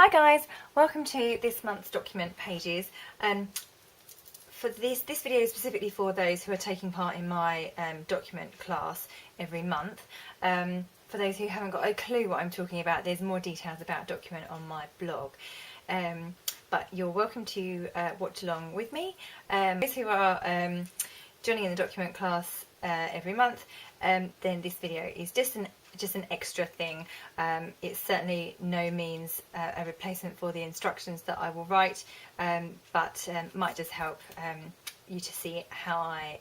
Hi guys, welcome to this month's document pages. For this video is specifically for those who are taking part in my document class every month. For those who haven't got a clue what I'm talking about, there's more details about document on my blog. But you're welcome to watch along with me. Those who are joining in the document class every month, then this video is just an extra thing. It's certainly no means a replacement for the instructions that I will write, but might just help you to see how I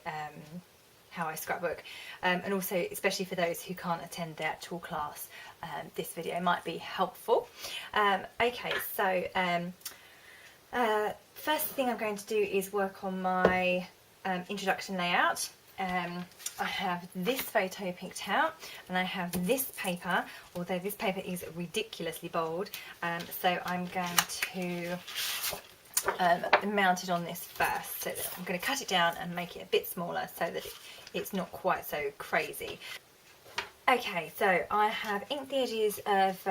scrapbook, and also especially for those who can't attend the actual class, this video might be helpful. Okay, so first thing I'm going to do is work on my introduction layout. I have this photo picked out and I have this paper, although this paper is ridiculously bold, so I'm going to mount it on this first. So I'm going to cut it down and make it a bit smaller so that it's not quite so crazy. Okay, so I have inked the edges of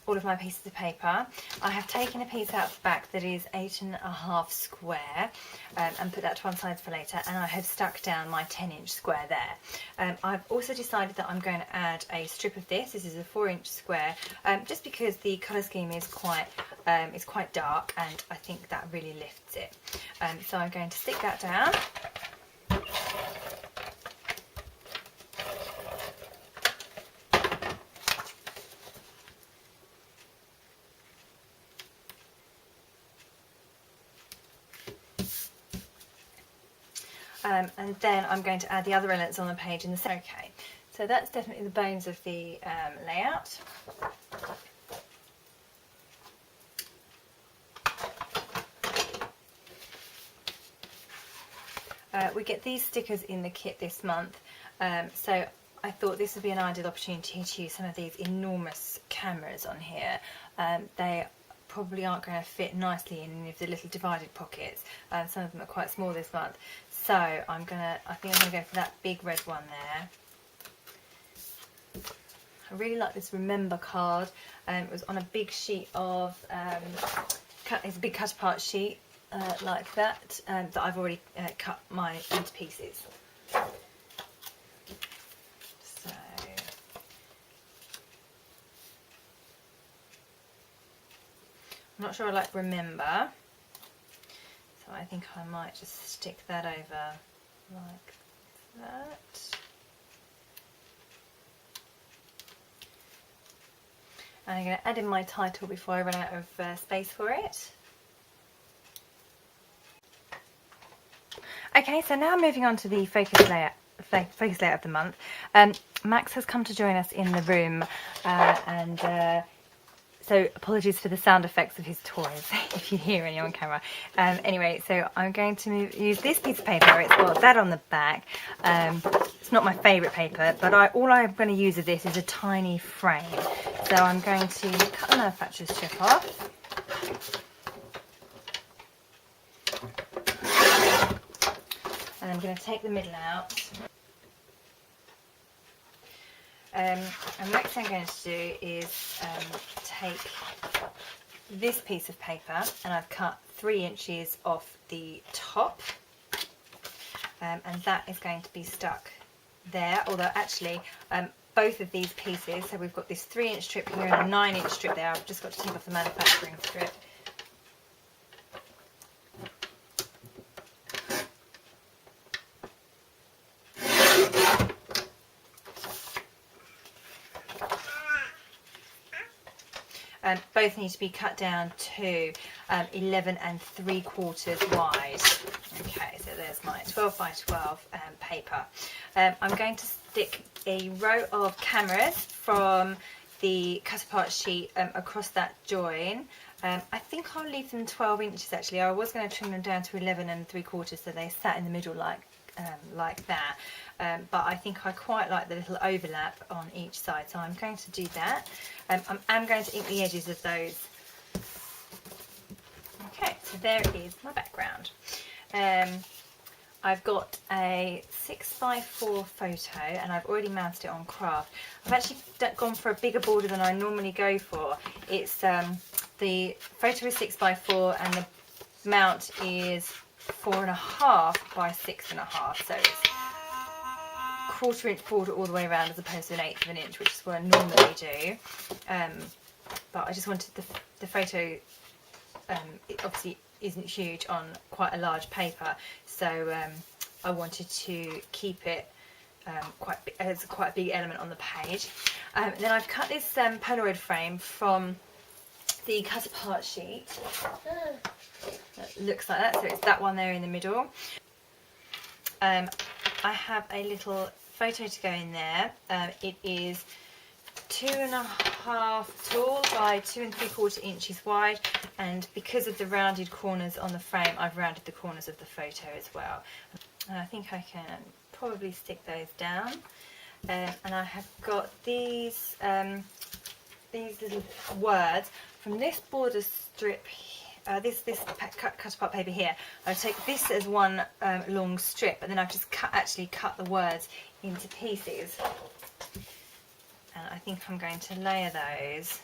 all of my pieces of paper. I have taken a piece out the back that is 8.5 square and put that to one side for later, and I have stuck down my 10-inch square there. I've also decided that I'm going to add a strip of this. This is a 4-inch square, just because the colour scheme is quite dark and I think that really lifts it. So I'm going to stick that down. And then I'm going to add the other elements on the page in the center. Okay, so that's definitely the bones of the layout. We get these stickers in the kit this month, so I thought this would be an ideal opportunity to use some of these enormous cameras on here. They probably aren't going to fit nicely in any of the little divided pockets. Some of them are quite small this month, so I think I'm going to go for that big red one there. I really like this Remember card. It was on a big sheet of it's a big cut apart sheet like that, that I've already cut mine into pieces. So I'm not sure I like Remember, so I think I might just stick that over like that. And I'm going to add in my title before I run out of space for it. Okay, so now moving on to the focus layout of the month. Max has come to join us in the room, so apologies for the sound effects of his toys if you hear any on camera. Anyway, so I'm going to use this piece of paper. It's got that on the back. It's not my favourite paper, but all I'm going to use of this is a tiny frame. So I'm going to cut the manufacturer's chip off. And I'm going to take the middle out. And the next thing I'm going to do is take this piece of paper, and I've cut 3 inches off the top, and that is going to be stuck there, although actually both of these pieces, so we've got this 3-inch strip here and a 9-inch strip there. I've just got to take off the manufacturing strip. Both need to be cut down to 11 3/4 wide. Okay, so there's my 12 by 12 paper. I'm going to stick a row of cameras from the cut apart sheet across that join. I think I'll leave them 12 inches actually. I was going to trim them down to 11 3/4 so they sat in the middle like that. But I think I quite like the little overlap on each side, so I'm going to do that. I'm going to ink the edges of those. Okay, so there is my background. I've got a 6x4 photo and I've already mounted it on Craft. I've actually gone for a bigger border than I normally go for. It's the photo is 6x4 and the mount is 4.5 by 6.5, so it's 1/4 inch border all the way around as opposed to 1/8 of an inch, which is what I normally do. But I just wanted the photo, it obviously isn't huge on quite a large paper, so I wanted to keep it as quite a big element on the page. Then I've cut this Polaroid frame from the cut apart sheet. It looks like that, so it's that one there in the middle. I have a little photo to go in there. It is 2.5 tall by 2 3/4 inches wide, and because of the rounded corners on the frame, I've rounded the corners of the photo as well. And I think I can probably stick those down. And I have got these little words from this border strip. This cut apart paper here. I take this as one long strip, and then I've just actually cut the words into pieces. And I think I'm going to layer those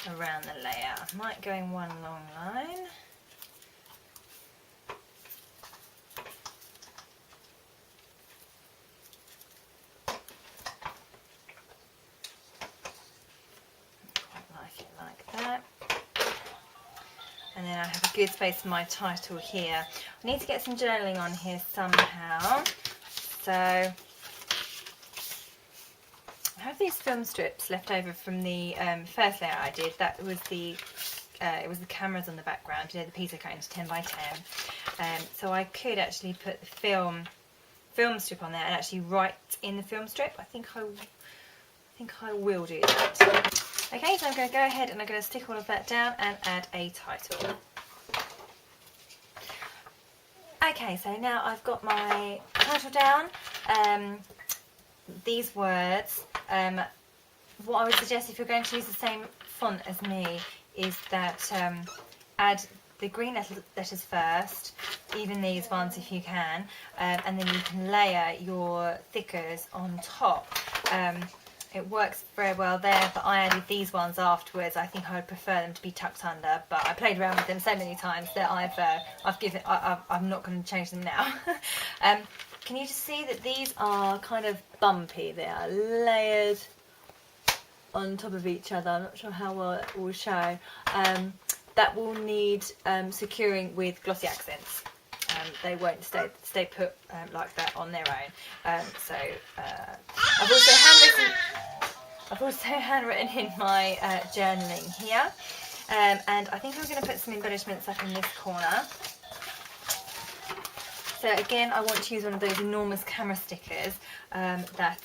around the layer. I might go in one long line. Quite like it like that. And then I have a good space for my title here. I need to get some journaling on here somehow. So I have these film strips left over from the first layer I did. That was it was the cameras on the background, you know, the piezo cones 10 by 10. So I could actually put the film strip on there and actually write in the film strip. I think I will do that. Okay, so I'm going to go ahead and I'm going to stick all of that down and add a title. Okay, so now I've got my title down. These words, what I would suggest if you're going to use the same font as me is that add the green letters first, even these ones if you can, and then you can layer your thickers on top. It works very well there, but I added these ones afterwards. I think I would prefer them to be tucked under, but I played around with them so many times that I'm not going to change them now. Can you just see that these are kind of bumpy? They are layered on top of each other. I'm not sure how well it will show. That will need securing with glossy accents. They won't stay put like that on their own. I've also handwritten in my journaling here, and I think I'm going to put some embellishments up in this corner. So again, I want to use one of those enormous camera stickers that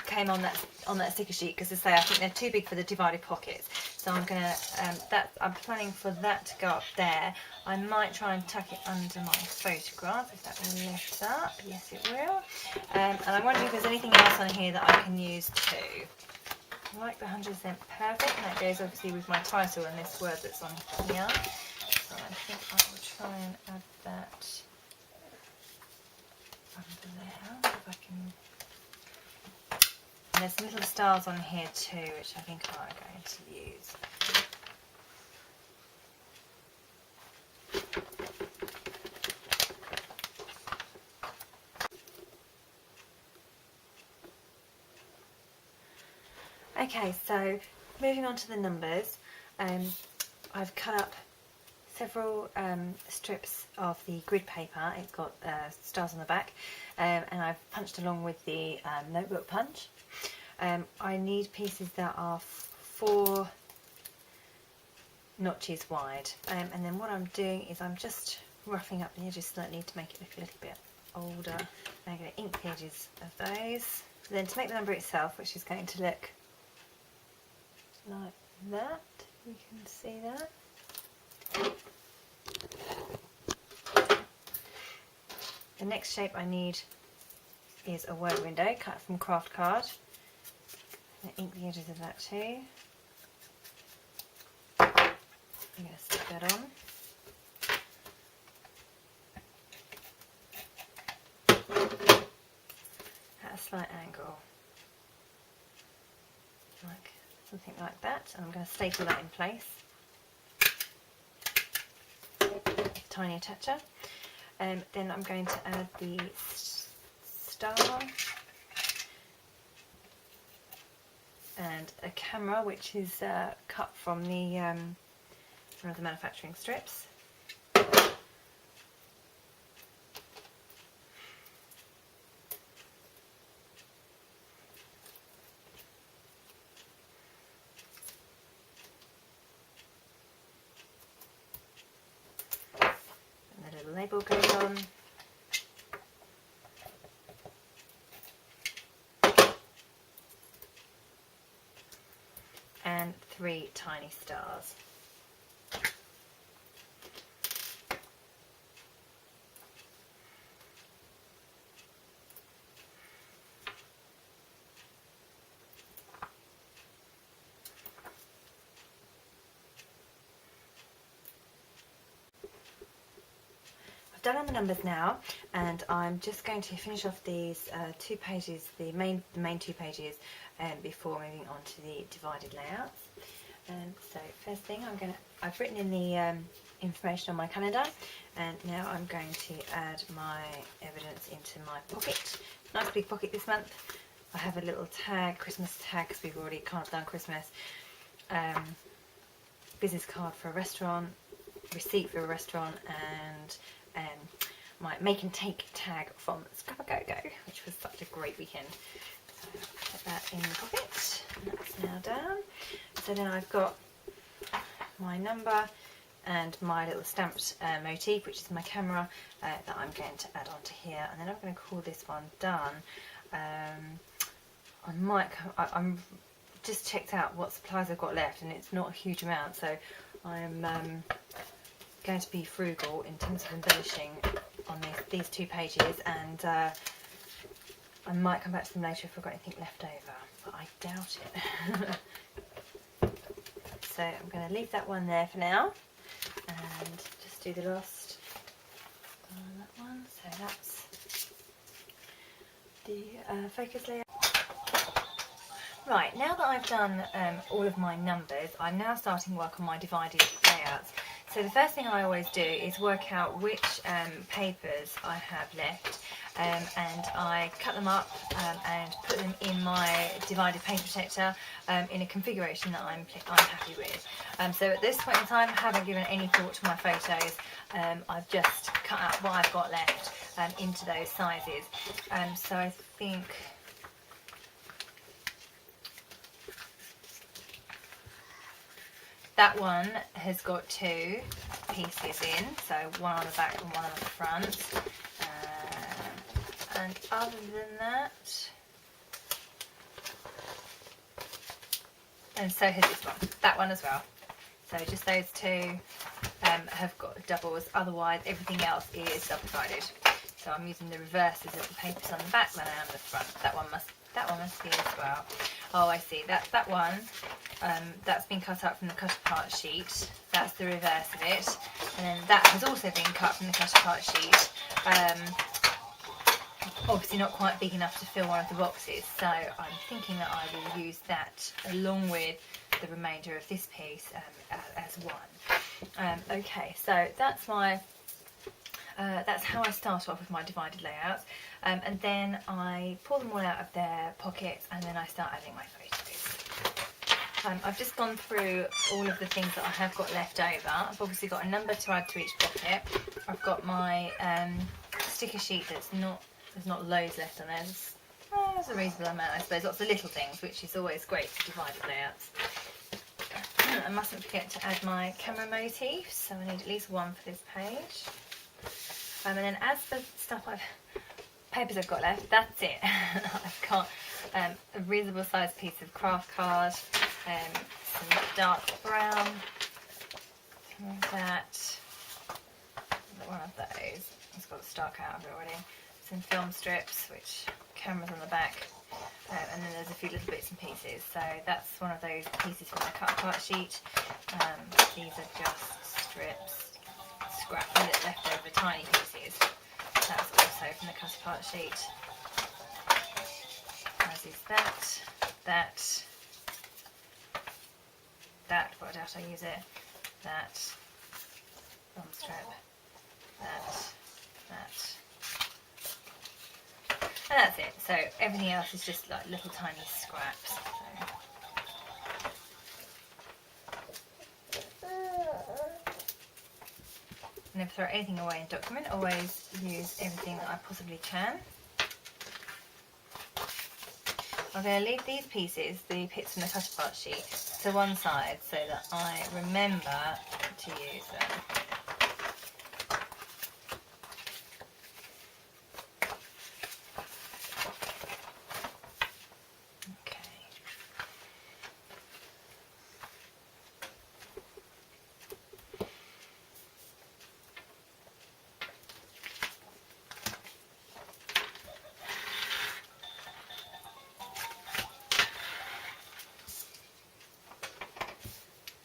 came on that sticker sheet, because as I say, I think they're too big for the divided pockets. So I'm planning for that to go up there. I might try and tuck it under my photograph if that will lift up. Yes, it will. And I wonder if there's anything else on here that I can use too. I like the 100% perfect, and that goes obviously with my title and this word that's on here. So I think I will try and add that under there if I can. And there's some little stars on here too, which I think I'm going to use. Okay, so moving on to the numbers, I've cut up several strips of the grid paper. It's got stars on the back, and I've punched along with the notebook punch. I need pieces that are 4 notches wide, and then what I'm doing is I'm just roughing up the edges slightly to make it look a little bit older. I'm going to ink the edges of those. Then to make the number itself, which is going to look like that, you can see that. The next shape I need is a word window cut from craft card. I'm going to ink the edges of that too. I'm going to stick that on. At a slight angle, like something like that, and I'm going to staple that in place. Tiny attacher. Then I'm going to add the star and a camera, which is cut from the one of the manufacturing strips. And the little label goes on. And 3 tiny stars. I've done all the numbers now, and I'm just going to finish off these 2 pages, the main 2 pages, before moving on to the divided layouts. So first thing, I've written in the information on my calendar, and now I'm going to add my evidence into my pocket. Nice big pocket this month. I have a little tag, Christmas tag, because we've already kind of done Christmas. Business card for a restaurant, receipt for a restaurant, and my make and take tag from Scrap A Go Go, which was such a great weekend. So put that in the pocket. That's now done. So then I've got my number and my little stamped motif, which is my camera, that I'm going to add onto here, and then I'm going to call this one done. I'm just checked out what supplies I've got left, and it's not a huge amount, so I'm going to be frugal in terms of embellishing on these 2 pages, and I might come back to them later if I've got anything left over, but I doubt it. So I'm going to leave that one there for now, and just do the last on that one. So that's the focus layout. Right, now that I've done all of my numbers, I'm now starting work on my divided layouts. So the first thing I always do is work out which papers I have left, and I cut them up and put them in my divided paper protector in a configuration that I'm happy with. So at this point in time, I haven't given any thought to my photos. I've just cut out what I've got left into those sizes. So I think that one has got 2 pieces in, so one on the back and one on the front. And other than that, and so has this one, that one as well. So just those 2 have got doubles, otherwise everything else is double-sided. So I'm using the reverses of the papers on the back than I am the front. That one must be as well. Oh, I see. That one, that's been cut up from the cut apart sheet. That's the reverse of it. And then that has also been cut from the cut apart sheet. Obviously not quite big enough to fill one of the boxes, so I'm thinking that I will use that along with the remainder of this piece as one. Okay, so that's my that's how I start off with my divided layouts, and then I pull them all out of their pockets, and then I start adding my photos. I've just gone through all of the things that I have got left over. I've obviously got a number to add to each pocket. I've got my sticker sheet there's not loads left on there. There's a reasonable amount, I suppose. Lots of little things, which is always great for divided layouts. I mustn't forget to add my camera motif, so I need at least one for this page. And then as the papers I've got left, that's it. I've got a reasonable sized piece of craft card, some dark brown, like that, one of those. It's got the stock out of it already. Some film strips, which cameras on the back, and then there's a few little bits and pieces. So that's one of those pieces from the cut apart sheet. These are just strips, scrap leftover tiny pieces. That's also from the cut apart sheet. As is that, that, but I doubt I use it, that, thumb strip, that, and that's it. So everything else is just like little tiny scraps. So. Never throw anything away in document, always use everything that I possibly can. I'm going to leave these pieces, the bits from the cut apart sheet, to one side so that I remember to use them.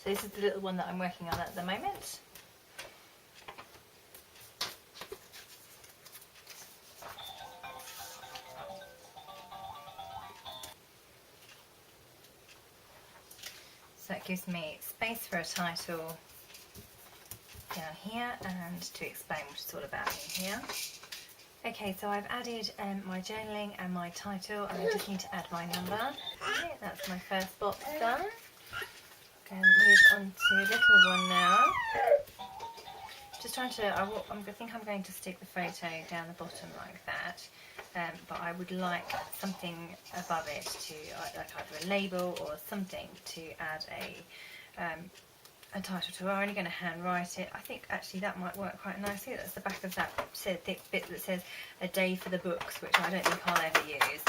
So this is the little one that I'm working on at the moment. So it gives me space for a title down here and to explain what it's all about in here. Okay, so I've added my journaling and my title, and I just need to add my number. Okay, that's my first box done. Going to move on to a little one now. Just trying to, I think I'm going to stick the photo down the bottom like that, but I would like something above it to, like either a label or something to add a title to. I'm only going to hand write it. I think actually that might work quite nicely. That's the back of that thick bit that says "A Day for the Books," which I don't think I'll ever use.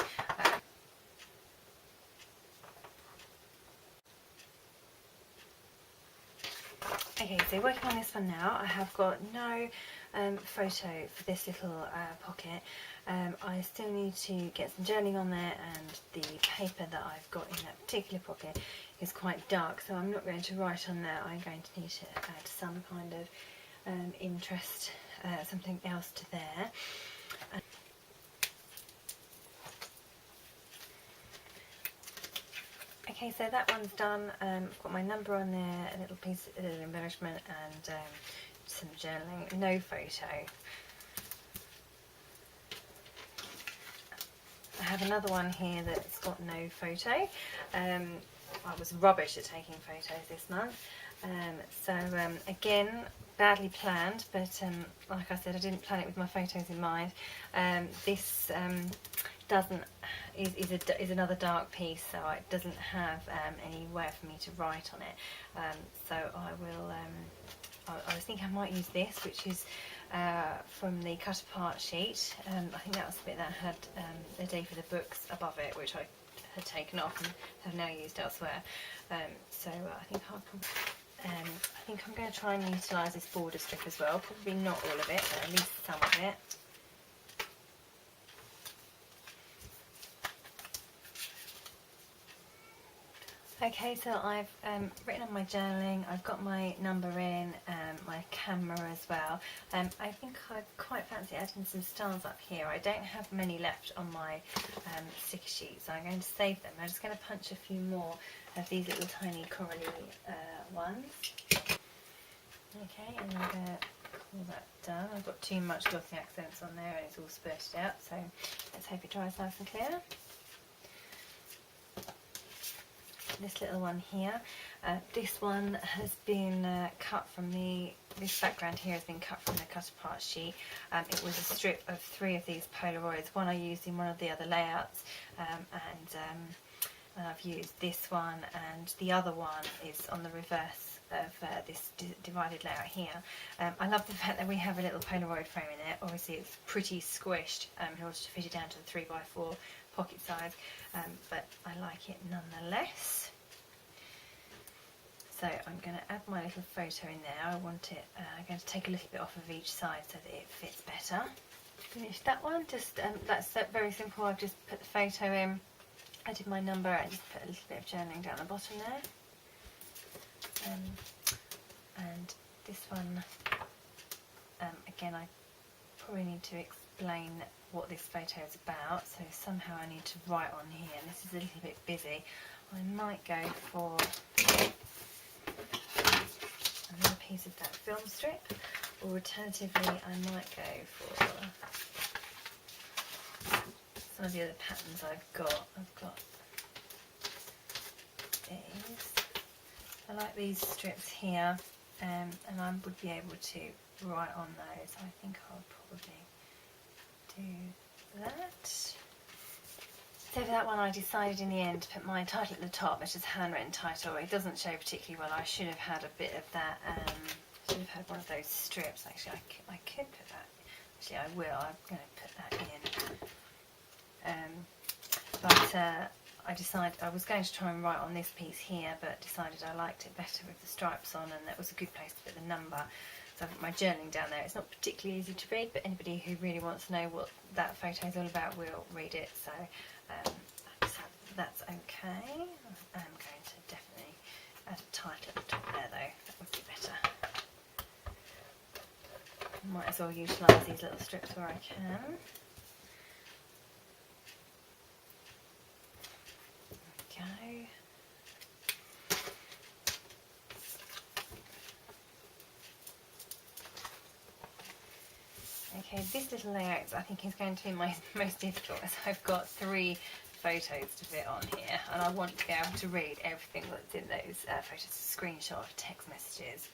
Okay, so working on this one now, I have got no photo for this little pocket. I still need to get some journaling on there, and the paper that I've got in that particular pocket is quite dark, so I'm not going to write on there. I'm going to need to add some kind of interest, something else to there. Okay, so that one's done. I've got my number on there, a little piece of embellishment, and some journaling. No photo. I have another one here that's got no photo. I was rubbish at taking photos this month. Again, badly planned, but like I said, I didn't plan it with my photos in mind. This is another dark piece, so it doesn't have anywhere for me to write on it. So I will. I was thinking I might use this, which is from the cut apart sheet. I think that was the bit that had "A Day for the Books" above it, which I had taken off and have now used elsewhere. I think I'm going to try and utilise this border strip as well. Probably not all of it, but at least some of it. Okay, so I've written on my journaling, I've got my number in, my camera as well. I think I quite fancy adding some stars up here. I don't have many left on my sticker sheet, so I'm going to save them. I'm just going to punch a few more of these little tiny corally ones. Okay, and I'm going to call that done. I've got too much glossy accents on there and it's all spurted out, so let's hope it dries nice and clear. This little one here, this one has been cut from this background here has been cut from the cut apart sheet. It was a strip of 3 of these Polaroids. One I used in one of the other layouts, and I've used this one, and the other one is on the reverse of this divided layout here. I love the fact that we have a little Polaroid frame in it. Obviously it's pretty squished in order to fit it down to the 3x4 pocket size, but I like it nonetheless. So I'm going to add my little photo in there. I'm going to take a little bit off of each side so that it fits better. Finished that one. That's very simple. I've just put the photo in, added my number, and just put a little bit of journaling down the bottom there. And this one, again, I probably need to explain what this photo is about, so somehow I need to write on here, and this is a little bit busy. I might go for piece of that film strip, or alternatively I might go for some of the other patterns I've got. I've got these. I like these strips here, and I would be able to write on those. I think I'll probably do that. So for that one I decided in the end to put my title at the top. It's just handwritten title. It doesn't show particularly well. I should have had a bit of that, should have had one of those strips. Actually I could put that, actually I will, I'm going to put that in. But I decided I was going to try and write on this piece here, but decided I liked it better with the stripes on, and that was a good place to put the number. So I've got my journaling down there. It's not particularly easy to read, but anybody who really wants to know what that photo is all about will read it. So that's okay. I'm going to definitely add a title at the top there though. That would be better. Might as well utilise these little strips where I can. Go. Okay, this little layout I think is going to be my most difficult, as I've got 3 photos to fit on here, and I want to be able to read everything that's in those photos, screenshot, text messages.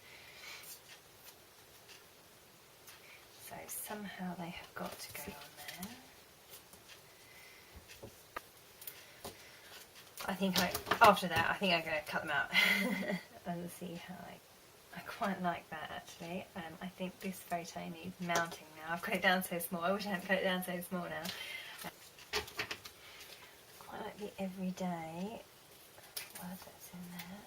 So somehow they have got to go on there. I think after that, I think I'm going to cut them out and see how I quite like that actually. I think this photo needs mounting now. I've got it down so small. I wish I hadn't cut it down so small now. Quite like the everyday. That's in there.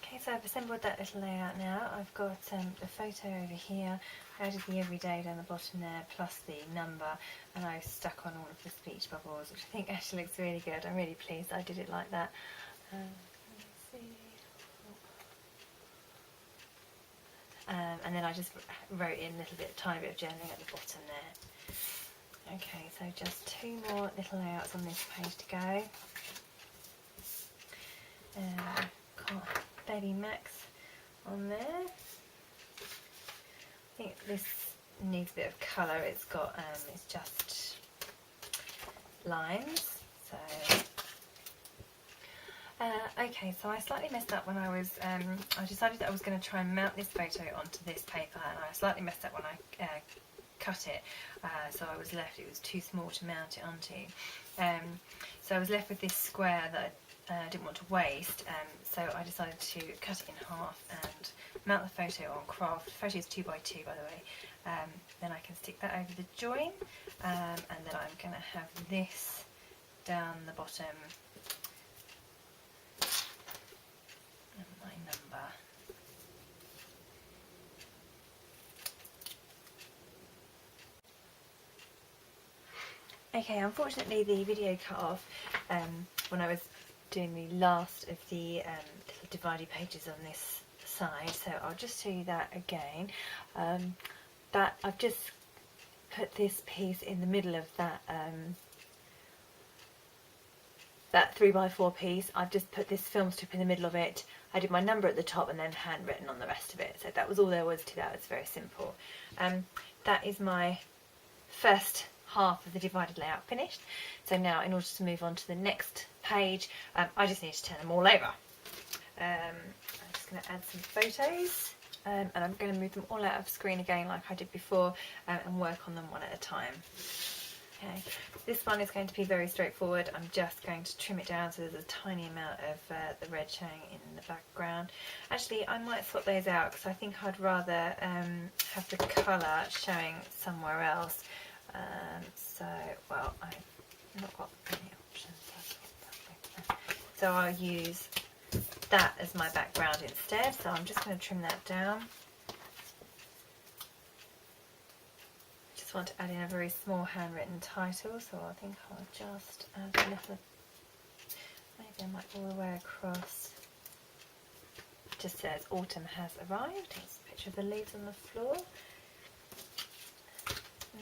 Okay, so I've assembled that little layout now. I've got the photo over here. I added the everyday down the bottom there, plus the number, and I stuck on all of the speech bubbles, which I think actually looks really good. I'm really pleased I did it like that. Let's see. And then I just wrote in a little bit, tiny bit of journaling at the bottom there. Okay, so just 2 more little layouts on this page to go. Got Baby Max on there. I think this needs a bit of colour. It's got it's just lines. So okay, so I slightly messed up when I was I decided that I was going to try and mount this photo onto this paper, and I slightly messed up when I cut it. So I was left, it was too small to mount it onto. So I was left with this square that I didn't want to waste, so I decided to cut it in half and mount the photo on craft. The photo is 2 by 2 by the way. Then I can stick that over the join, and then I'm going to have this down the bottom and my number. Okay, unfortunately the video cut off when I was doing the last of the little divided pages on this side, so I'll just show you that again. That I've just put this piece in the middle of that that 3 by 4 piece. I've just put this film strip in the middle of it. I did my number at the top and then handwritten on the rest of it. So that was all there was to that. It's very simple. That is my first half of the divided layout finished. So now in order to move on to the next page, I just need to turn them all over. I'm just going to add some photos, and I'm going to move them all out of screen again like I did before, and work on them one at a time. Okay, this one is going to be very straightforward. I'm just going to trim it down so there's a tiny amount of the red showing in the background. Actually, I might swap those out because I think I'd rather have the colour showing somewhere else. So, well, I've not got any options. So I'll use that as my background instead. So I'm just going to trim that down. Just want to add in a very small handwritten title, so I think I'll just add a little, maybe I might go all the way across. It just says autumn has arrived. It's a picture of the leaves on the floor.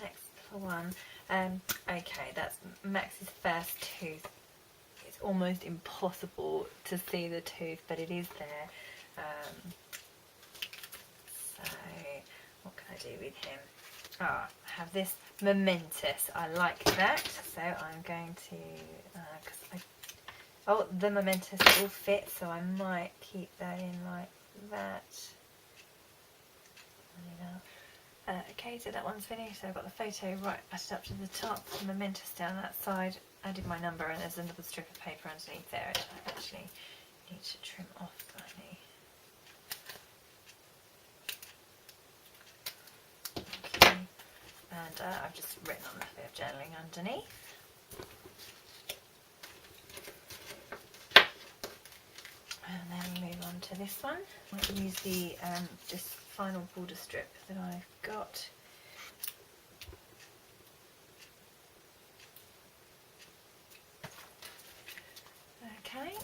Next one. Okay, that's Max's first tooth. It's almost impossible to see the tooth, but it is there. I do with him? I have this Momentous. I like that, so I'm going to, oh, the Momentous will fit, so I might keep that in like that. Okay, so that one's finished. So I've got the photo right batted up to the top, the Momentous down that side. I did my number, and there's another strip of paper underneath there, which I actually need to trim off slightly. Okay, and I've just written on that bit of journaling underneath. And then we move on to this one. I'll use the this final border strip that I've got. Okay.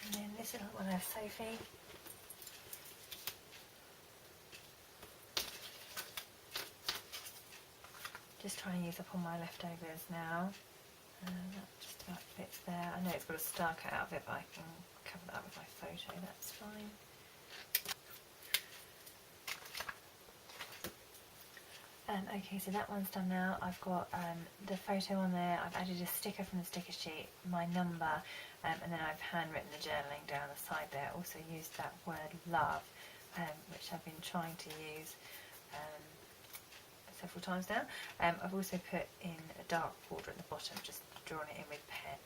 And then this little one of Sophie. Just trying to use up all my leftovers now. That just about fits there. I know it's got a star cut out of it, but I can cover that with my photo, that's fine. Okay, so that one's done now. I've got the photo on there. I've added a sticker from the sticker sheet, my number, and then I've handwritten the journaling down the side there. Also used that word love, which I've been trying to use several times now. I've also put in a dark border at the bottom, just drawn it in with pen.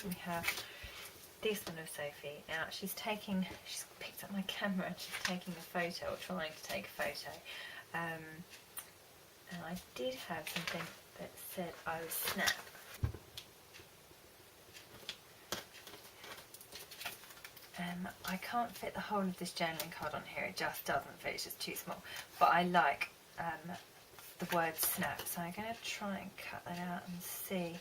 We have this one of Sophie. Now she's picked up my camera and she's taking a photo, or trying to take a photo. And I did have something that said I was Snap. I can't fit the whole of this journaling card on here, it just doesn't fit, it's just too small. But I like the word Snap, so I'm going to try and cut that out and see.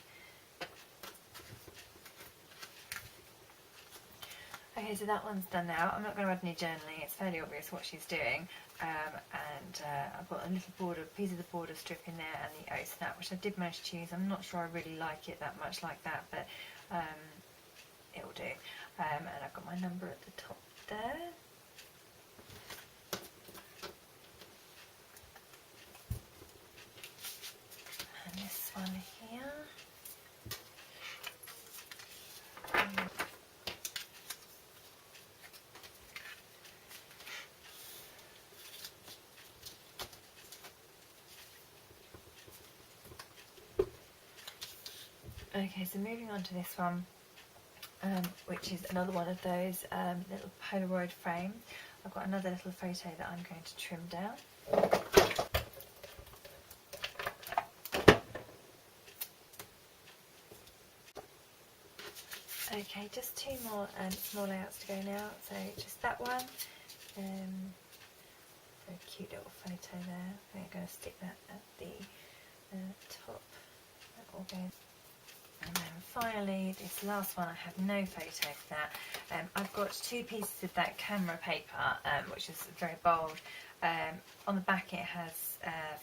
Okay, so that one's done now. I'm not going to add any journaling, it's fairly obvious what she's doing. I've got a little piece of the border strip in there, and the O Snap, which I did manage to use. I'm not sure I really like it that much like that, but it'll do. And I've got my number at the top there. And this one here. Okay, so moving on to this one, which is another one of those little Polaroid frames. I've got another little photo that I'm going to trim down. Okay, just two more small layouts to go now. So just that one. Very cute little photo there. I'm going to stick that at the top. That all goes. And then finally, this last one, I have no photo for that. I've got two pieces of that camera paper, which is very bold. On the back it has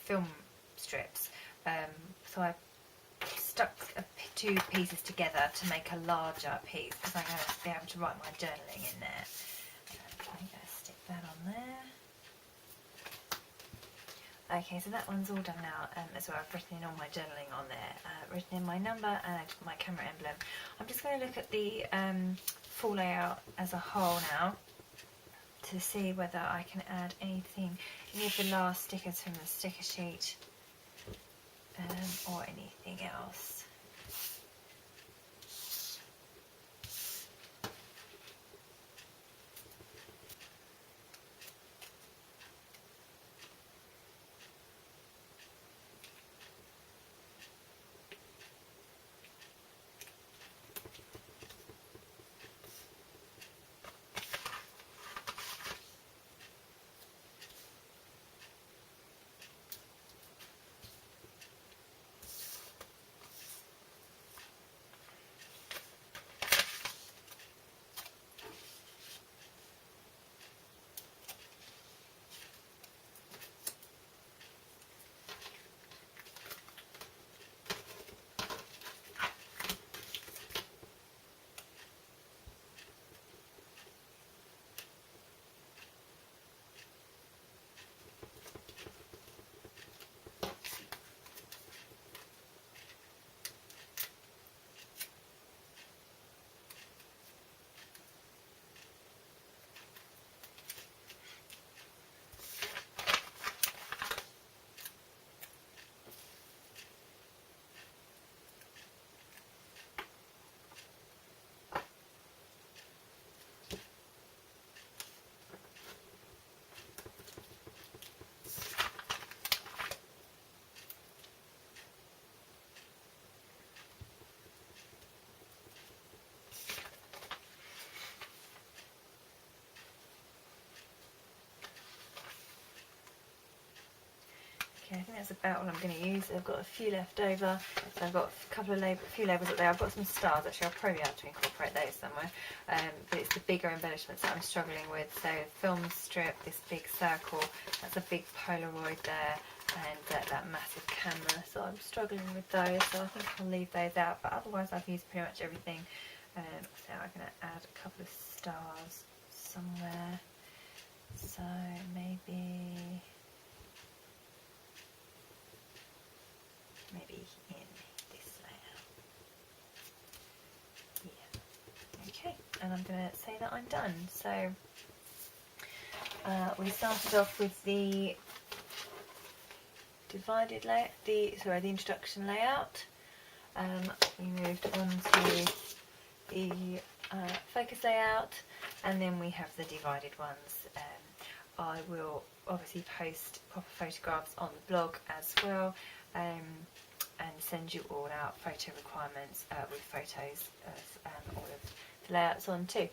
film strips, so I stuck two pieces together to make a larger piece, because I'm going to be able to write my journaling in there. I'm going to stick that on there. Okay, so that one's all done now as well. I've written in all my journaling on there, written in my number and my camera emblem. I'm just going to look at the full layout as a whole now to see whether I can add any of the last stickers from the sticker sheet or anything else. that's about all I'm going to use. I've got a few left over, so I've got a few labels up there. I've got some stars, actually I'll probably have to incorporate those somewhere, but it's the bigger embellishments that I'm struggling with. So film strip, this big circle, that's a big Polaroid there, and that massive camera, so I'm struggling with those, so I think I'll leave those out, but otherwise I've used pretty much everything. So I'm going to add a couple of stars somewhere, so maybe in this layer. Yeah. Okay, and I'm going to say that I'm done. So we started off with the divided layout, the introduction layout. We moved on to the focus layout, and then we have the divided ones. I will obviously post proper photographs on the blog as well, and send you all out photo requirements with photos of all of the layouts on too.